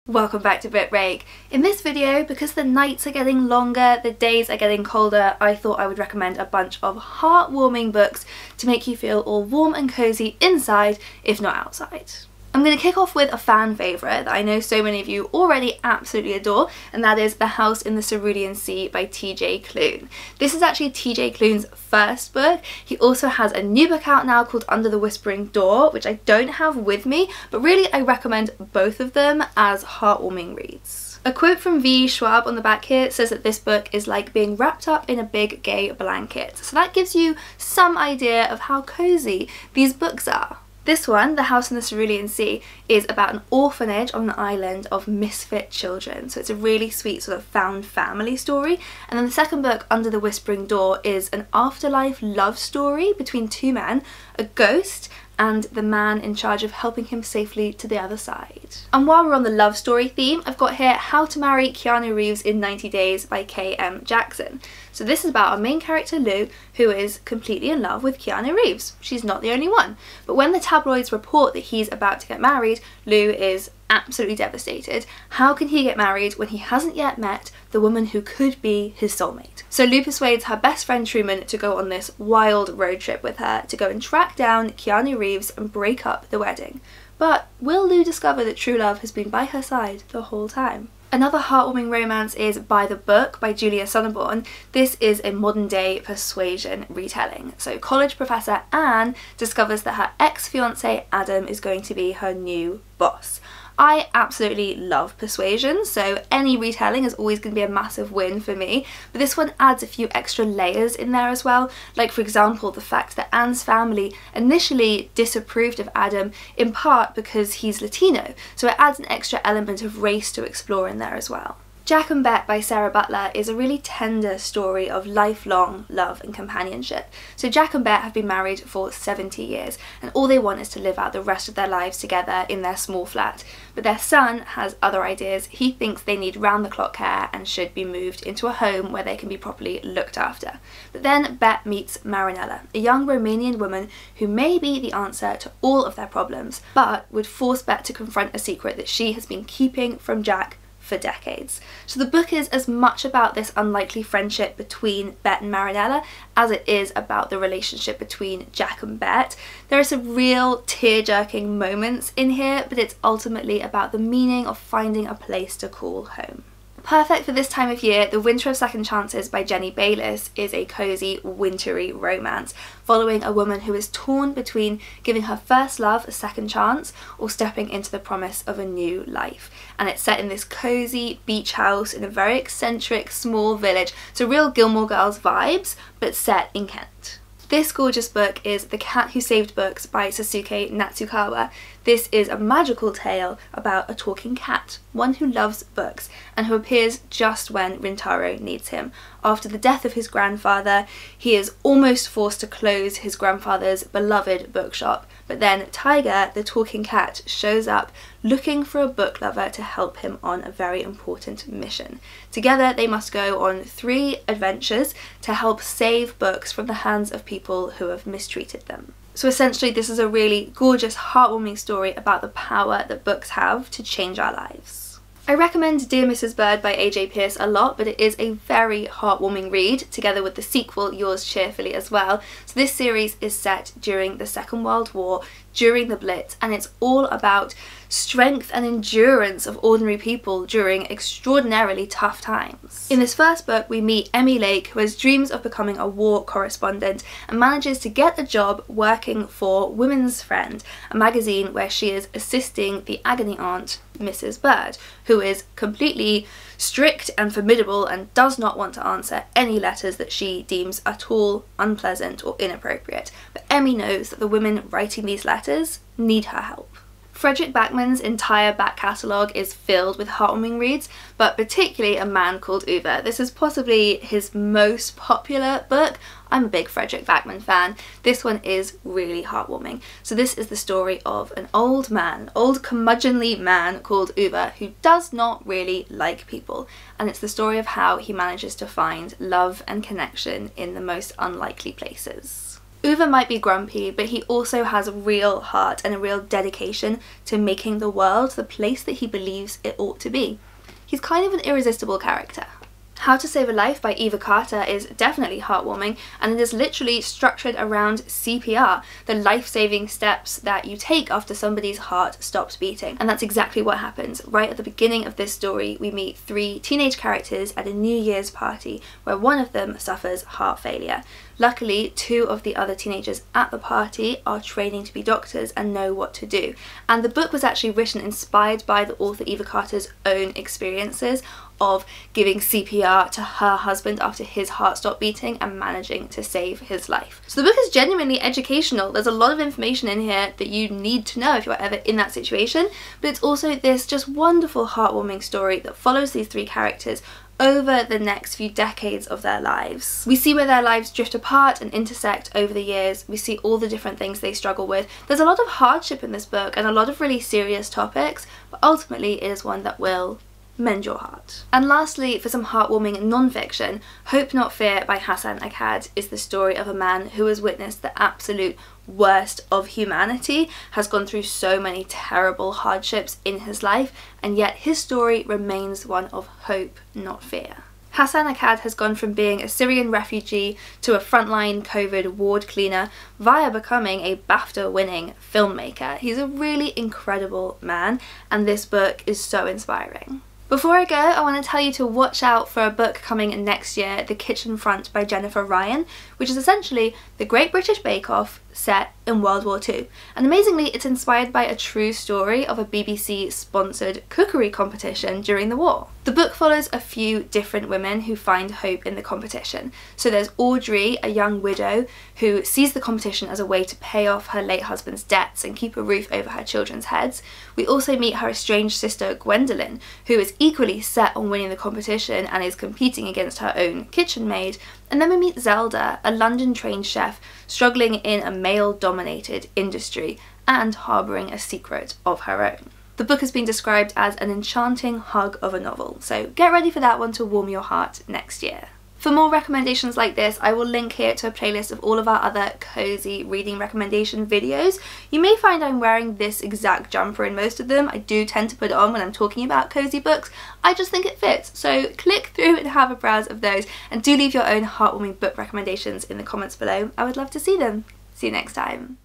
Welcome back to Book Break. In this video, because the nights are getting longer, the days are getting colder, I thought I would recommend a bunch of heartwarming books to make you feel all warm and cozy inside, if not outside. I'm going to kick off with a fan favourite that I know so many of you already absolutely adore, and that is The House in the Cerulean Sea by TJ Klune. This is actually TJ Klune's first book. He also has a new book out now called Under the Whispering Door, which I don't have with me, but really I recommend both of them as heartwarming reads. A quote from V. Schwab on the back here says that this book is like being wrapped up in a big gay blanket. So that gives you some idea of how cozy these books are. This one, The House in the Cerulean Sea, is about an orphanage on an island of misfit children. So it's a really sweet sort of found family story. And then the second book, Under the Whispering Door, is an afterlife love story between two men, a ghost, and the man in charge of helping him safely to the other side. And while we're on the love story theme, I've got here How to Marry Keanu Reeves in 90 Days by K.M. Jackson. So this is about our main character Lou, who is completely in love with Keanu Reeves. She's not the only one. But when the tabloids report that he's about to get married, Lou is absolutely devastated. How can he get married when he hasn't yet met the woman who could be his soulmate? So Lou persuades her best friend Truman to go on this wild road trip with her to go and track down Keanu Reeves and break up the wedding. But will Lou discover that true love has been by her side the whole time? Another heartwarming romance is By the Book by Julia Sonneborn. This is a modern day persuasion retelling. So college professor Anne discovers that her ex-fiance Adam is going to be her new boss. I absolutely love persuasion, so any retelling is always going to be a massive win for me, but this one adds a few extra layers in there as well, like for example the fact that Anne's family initially disapproved of Adam in part because he's Latino, so it adds an extra element of race to explore in there as well. Jack and Bet by Sarah Butler is a really tender story of lifelong love and companionship. So Jack and Bet have been married for 70 years and all they want is to live out the rest of their lives together in their small flat. But their son has other ideas. He thinks they need round-the-clock care and should be moved into a home where they can be properly looked after. But then Bet meets Marinella, a young Romanian woman who may be the answer to all of their problems, but would force Bet to confront a secret that she has been keeping from Jack for decades. So the book is as much about this unlikely friendship between Bet and Marinella as it is about the relationship between Jack and Bet. There are some real tear-jerking moments in here, but it's ultimately about the meaning of finding a place to call home. Perfect for this time of year, The Winter of Second Chances by Jenny Bayliss is a cosy, wintry romance following a woman who is torn between giving her first love a second chance or stepping into the promise of a new life. And it's set in this cosy beach house in a very eccentric small village, so real Gilmore Girls vibes, but set in Kent. This gorgeous book is The Cat Who Saved Books by Sasuke Natsukawa. This is a magical tale about a talking cat, one who loves books and who appears just when Rintaro needs him. After the death of his grandfather, he is almost forced to close his grandfather's beloved bookshop, but then Tiger, the talking cat, shows up looking for a book lover to help him on a very important mission. Together they must go on 3 adventures to help save books from the hands of people who have mistreated them. So essentially this is a really gorgeous, heartwarming story about the power that books have to change our lives. I recommend Dear Mrs. Bird by AJ Pierce a lot, but it is a very heartwarming read, together with the sequel Yours Cheerfully as well. So this series is set during the Second World War, during the Blitz, and it's all about strength and endurance of ordinary people during extraordinarily tough times. In this first book we meet Emmy Lake, who has dreams of becoming a war correspondent and manages to get a job working for Women's Friend, a magazine where she is assisting the agony aunt Mrs. Bird, who is completely strict and formidable and does not want to answer any letters that she deems at all unpleasant or inappropriate. But Emmy knows that the women writing these letters need her help. Fredrik Backman's entire back catalogue is filled with heartwarming reads, but particularly A Man Called Uwe. This is possibly his most popular book. I'm a big Fredrik Backman fan. This one is really heartwarming. So this is the story of an old curmudgeonly man called Uwe who does not really like people, and it's the story of how he manages to find love and connection in the most unlikely places. Uwe might be grumpy, but he also has a real heart and a real dedication to making the world the place that he believes it ought to be. He's kind of an irresistible character. How to Save a Life by Eva Carter is definitely heartwarming, and it is literally structured around CPR, the life-saving steps that you take after somebody's heart stops beating. And that's exactly what happens. Right at the beginning of this story, we meet 3 teenage characters at a New Year's party where one of them suffers heart failure. Luckily, 2 of the other teenagers at the party are training to be doctors and know what to do. And the book was actually written inspired by the author Eva Carter's own experiences of giving CPR to her husband after his heart stopped beating and managing to save his life. So the book is genuinely educational. There's a lot of information in here that you need to know if you're ever in that situation, but it's also this just wonderful heartwarming story that follows these 3 characters over the next few decades of their lives. We see where their lives drift apart and intersect over the years. We see all the different things they struggle with. There's a lot of hardship in this book and a lot of really serious topics, but ultimately it is one that will mend your heart. And lastly, for some heartwarming non-fiction, Hope Not Fear by Hassan Akkad is the story of a man who has witnessed the absolute worst of humanity, has gone through so many terrible hardships in his life, and yet his story remains one of hope, not fear. Hassan Akkad has gone from being a Syrian refugee to a frontline COVID ward cleaner via becoming a BAFTA-winning filmmaker. He's a really incredible man, and this book is so inspiring. Before I go, I want to tell you to watch out for a book coming next year, The Kitchen Front by Jennifer Ryan, which is essentially the Great British Bake Off set in World War II. And amazingly, it's inspired by a true story of a BBC-sponsored cookery competition during the war. The book follows a few different women who find hope in the competition. So there's Audrey, a young widow who sees the competition as a way to pay off her late husband's debts and keep a roof over her children's heads. We also meet her estranged sister Gwendolyn, who is equally set on winning the competition and is competing against her own kitchen maid. And then we meet Zelda, a London-trained chef struggling in a male-dominated industry and harbouring a secret of her own. The book has been described as an enchanting hug of a novel, so get ready for that one to warm your heart next year. For more recommendations like this, I will link here to a playlist of all of our other cozy reading recommendation videos. You may find I'm wearing this exact jumper in most of them. I do tend to put it on when I'm talking about cozy books. I just think it fits. So click through and have a browse of those, and do leave your own heartwarming book recommendations in the comments below. I would love to see them. See you next time.